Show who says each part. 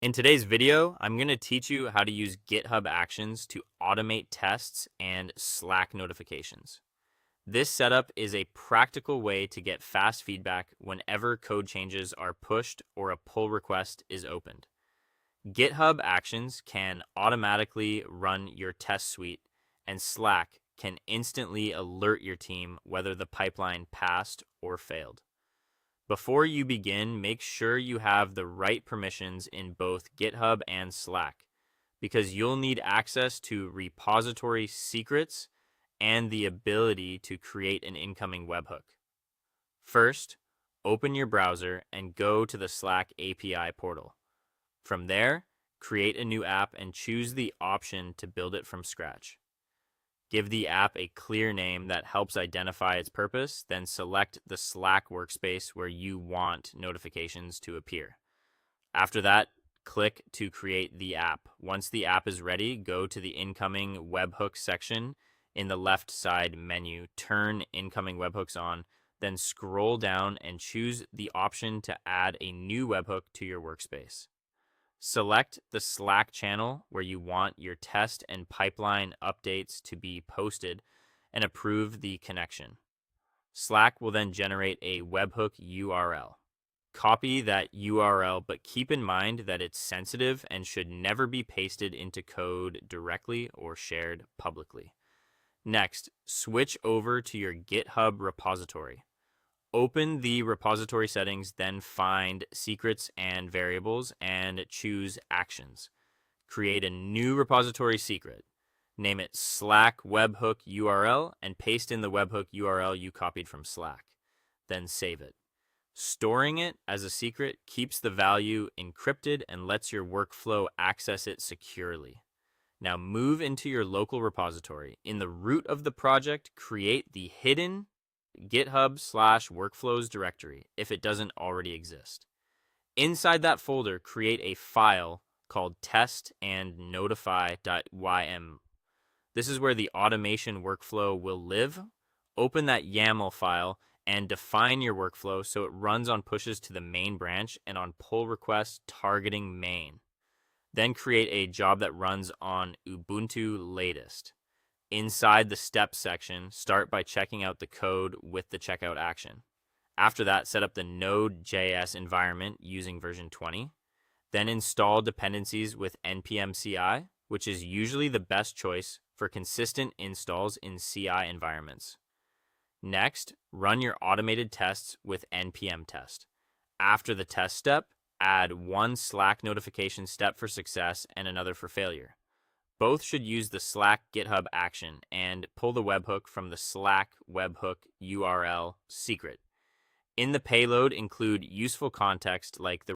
Speaker 1: In today's video, I'm going to teach you how to use GitHub Actions to automate tests and Slack notifications. This setup is a practical way to get fast feedback whenever code changes are pushed or a pull request is opened. GitHub Actions can automatically run your test suite, and Slack can instantly alert your team whether the pipeline passed or failed. Before you begin, make sure you have the right permissions in both GitHub and Slack, because you'll need access to repository secrets and the ability to create an incoming webhook. First, open your browser and go to the Slack API portal. From there, create a new app and choose the option to build it from scratch. Give the app a clear name that helps identify its purpose, then select the Slack workspace where you want notifications to appear. After that, click to create the app. Once the app is ready, go to the incoming webhook section in the left side menu, turn incoming webhooks on, then scroll down and choose the option to add a new webhook to your workspace. Select the Slack channel where you want your test and pipeline updates to be posted and approve the connection. Slack will then generate a webhook URL. Copy that URL, but keep in mind that it's sensitive and should never be pasted into code directly or shared publicly. Next, switch over to your GitHub repository. Open the repository settings, then find secrets and variables and choose actions. Create a new repository secret. Name it Slack webhook URL and paste in the webhook URL you copied from Slack. Then save it. Storing it as a secret keeps the value encrypted and lets your workflow access it securely. Now move into your local repository. In the root of the project, create the hidden GitHub/workflows directory if it doesn't already exist. Inside that folder, create a file called test and notify.ym. This is where the automation workflow will live. Open that YAML file and define your workflow so it runs on pushes to the main branch and on pull requests targeting main. Then create a job that runs on Ubuntu latest. Inside the steps section, start by checking out the code with the checkout action. After that, set up the Node.js environment using version 20. Then install dependencies with npm CI, which is usually the best choice for consistent installs in CI environments. Next, run your automated tests with npm test. After the test step, add one Slack notification step for success and another for failure. Both should use the Slack GitHub action and pull the webhook from the Slack webhook URL secret. In the payload, include useful context like the